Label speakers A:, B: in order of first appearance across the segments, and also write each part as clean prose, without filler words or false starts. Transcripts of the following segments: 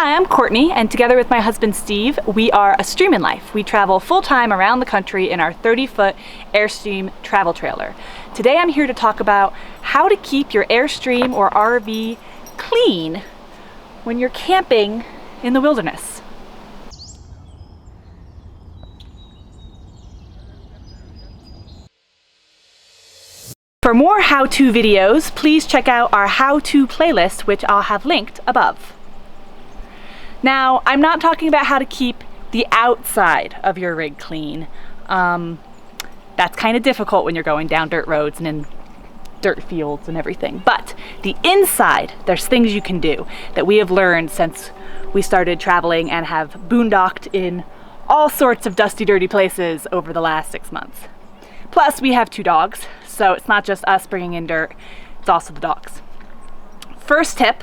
A: Hi, I'm Courtney, and together with my husband Steve, we are Airstream in Life. We travel full-time around the country in our 30-foot Airstream travel trailer. Today I'm here to talk about how to keep your Airstream or RV clean when you're camping in the wilderness. For more how-to videos, please check out our how-to playlist, which I'll have linked above. Now, I'm not talking about how to keep the outside of your rig clean. That's kind of difficult when you're going down dirt roads and in dirt fields and everything. But the inside, there's things you can do that we have learned since we started traveling and have boondocked in all sorts of dusty, dirty places over the last 6 months. Plus, we have 2 dogs, so it's not just us bringing in dirt, it's also the dogs. First tip,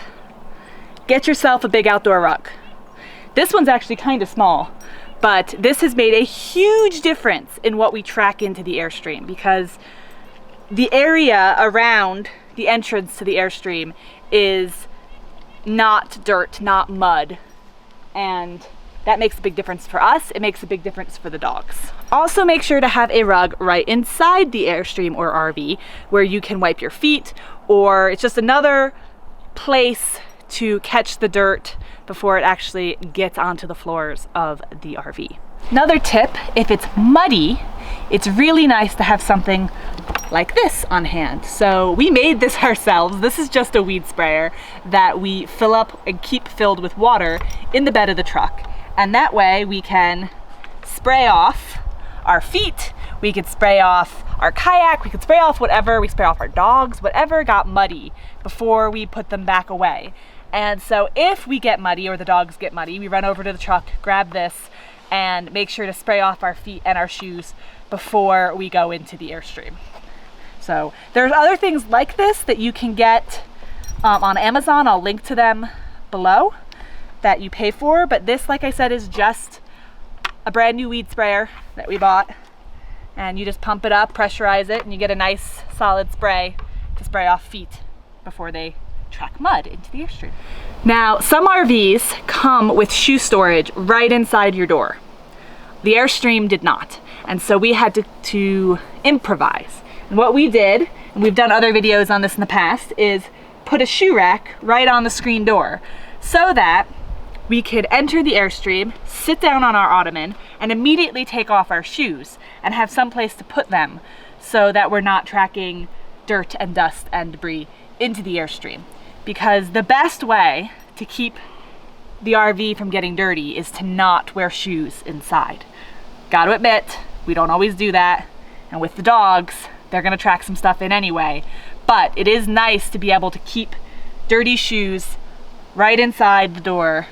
A: get yourself a big outdoor rug. This one's actually kind of small, but this has made a huge difference in what we track into the Airstream, because the area around the entrance to the Airstream is not dirt, not mud, and that makes a big difference for us. It makes a big difference for the dogs. Also, make sure to have a rug right inside the Airstream or RV where you can wipe your feet, or it's just another place to catch the dirt before it actually gets onto the floors of the RV. Another tip, if it's muddy, it's really nice to have something like this on hand. So we made this ourselves. This is just a weed sprayer that we fill up and keep filled with water in the bed of the truck. And that way we can spray off our feet, we could spray off our kayak, we could spray off whatever, we spray off our dogs, whatever got muddy before we put them back away. And so if we get muddy or the dogs get muddy, we run over to the truck, grab this, and make sure to spray off our feet and our shoes before we go into the Airstream. So there's other things like this that you can get on Amazon. I'll link to them below that you pay for, but this, like I said, is just a brand new weed sprayer that we bought, and you just pump it up, pressurize it, and you get a nice solid spray to spray off feet before they track mud into the Airstream. Now, some RVs come with shoe storage right inside your door. The Airstream did not, and so we had to improvise. And what we did, and we've done other videos on this in the past, is put a shoe rack right on the screen door so that we could enter the Airstream, sit down on our ottoman, and immediately take off our shoes and have some place to put them so that we're not tracking dirt and dust and debris into the Airstream. Because the best way to keep the RV from getting dirty is to not wear shoes inside. Gotta admit, we don't always do that, and with the dogs, they're gonna track some stuff in anyway, but it is nice to be able to keep dirty shoes right inside the door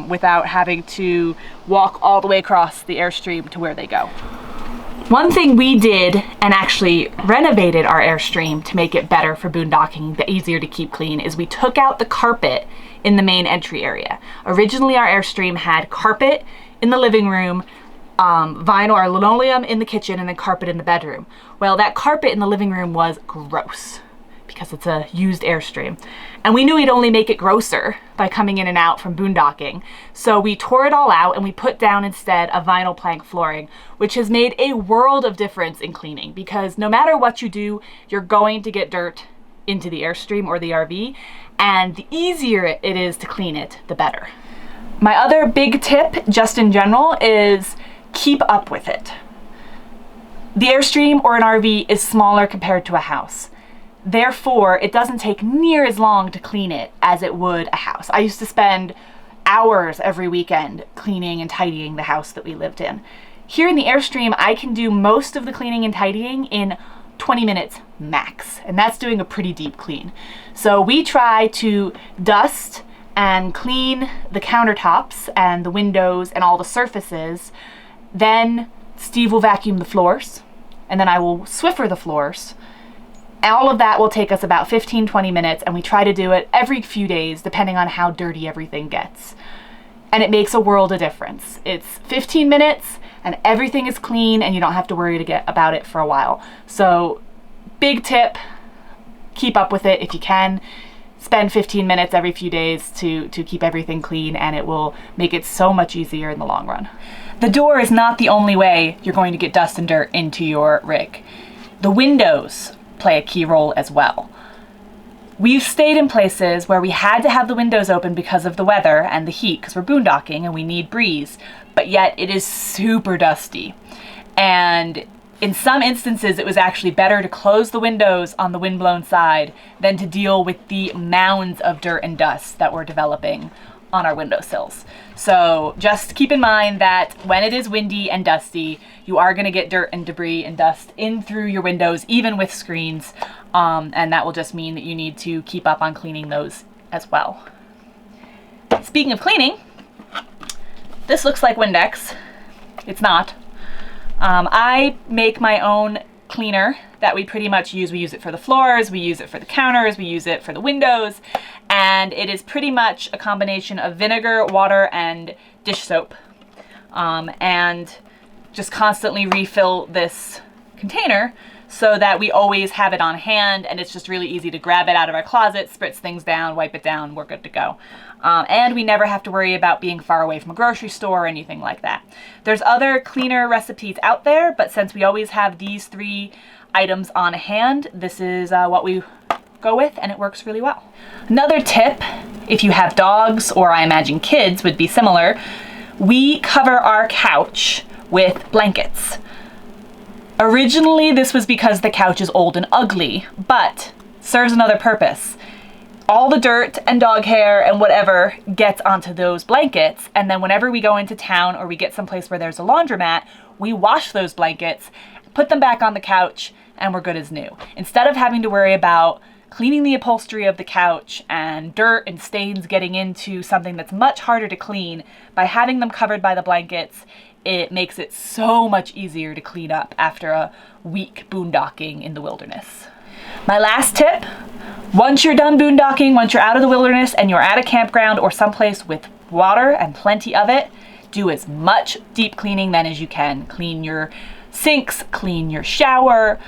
A: without having to walk all the way across the Airstream to where they go. One thing we did, and actually renovated our Airstream to make it better for boondocking, easier to keep clean, is we took out the carpet in the main entry area. Originally, our Airstream had carpet in the living room, vinyl or linoleum in the kitchen, and then carpet in the bedroom. Well, that carpet in the living room was gross because it's a used Airstream. And we knew we'd only make it grosser by coming in and out from boondocking. So we tore it all out and we put down instead a vinyl plank flooring, which has made a world of difference in cleaning, because no matter what you do, you're going to get dirt into the Airstream or the RV, and the easier it is to clean it, the better. My other big tip, just in general, is keep up with it. The Airstream or an RV is smaller compared to a house. Therefore, it doesn't take near as long to clean it as it would a house. I used to spend hours every weekend cleaning and tidying the house that we lived in. Here in the Airstream, I can do most of the cleaning and tidying in 20 minutes max, and that's doing a pretty deep clean. So we try to dust and clean the countertops and the windows and all the surfaces. Then Steve will vacuum the floors, and then I will Swiffer the floors. All of that will take us about 15-20 minutes, and we try to do it every few days depending on how dirty everything gets. And it makes a world of difference. It's 15 minutes and everything is clean and you don't have to worry about it for a while. So big tip, keep up with it if you can. spend 15 minutes every few days to keep everything clean, and it will make it so much easier in the long run. The door is not the only way you're going to get dust and dirt into your rig. The windows play a key role as well. We've stayed in places where we had to have the windows open because of the weather and the heat, because we're boondocking and we need breeze, but yet it is super dusty. And in some instances, it was actually better to close the windows on the windblown side than to deal with the mounds of dirt and dust that were developing on our windowsills. So just keep in mind that when it is windy and dusty, you are going to get dirt and debris and dust in through your windows, even with screens. And that will just mean that you need to keep up on cleaning those as well. Speaking of cleaning, this looks like Windex. It's not. I make my own cleaner that we pretty much use. We use it for the floors, we use it for the counters, we use it for the windows, and it is pretty much a combination of vinegar, water, and dish soap. And just constantly refill this container so that we always have it on hand, and it's just really easy to grab it out of our closet, spritz things down, wipe it down, we're good to go. And we never have to worry about being far away from a grocery store or anything like that. There's other cleaner recipes out there, but since we always have these 3 items on hand, this is what we go with, and it works really well. Another tip, if you have dogs, or I imagine kids would be similar, we cover our couch with blankets. Originally, this was because the couch is old and ugly, but serves another purpose. All the dirt and dog hair and whatever gets onto those blankets, and then whenever we go into town or we get someplace where there's a laundromat, we wash those blankets, put them back on the couch, and we're good as new. Instead of having to worry about cleaning the upholstery of the couch and dirt and stains getting into something that's much harder to clean, by having them covered by the blankets, it makes it so much easier to clean up after a week boondocking in the wilderness. My last tip, once you're done boondocking, once you're out of the wilderness and you're at a campground or someplace with water and plenty of it, do as much deep cleaning then as you can. Clean your sinks, clean your shower.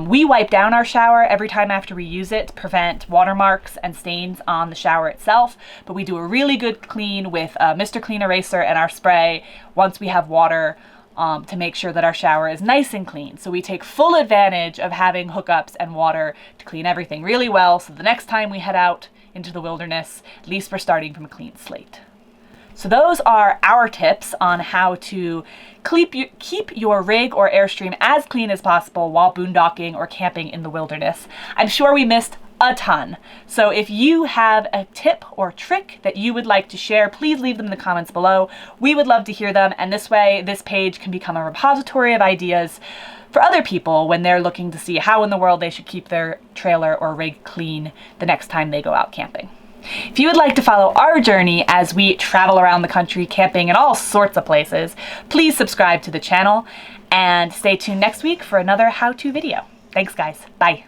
A: We wipe down our shower every time after we use it to prevent watermarks and stains on the shower itself, but we do a really good clean with Mr. Clean Eraser and our spray once we have water to make sure that our shower is nice and clean. So we take full advantage of having hookups and water to clean everything really well, so the next time we head out into the wilderness, at least we're starting from a clean slate. So those are our tips on how to keep your rig or Airstream as clean as possible while boondocking or camping in the wilderness. I'm sure we missed a ton. So if you have a tip or trick that you would like to share, please leave them in the comments below. We would love to hear them, and this way this page can become a repository of ideas for other people when they're looking to see how in the world they should keep their trailer or rig clean the next time they go out camping. If you would like to follow our journey as we travel around the country camping in all sorts of places, please subscribe to the channel and stay tuned next week for another how-to video. Thanks guys, bye.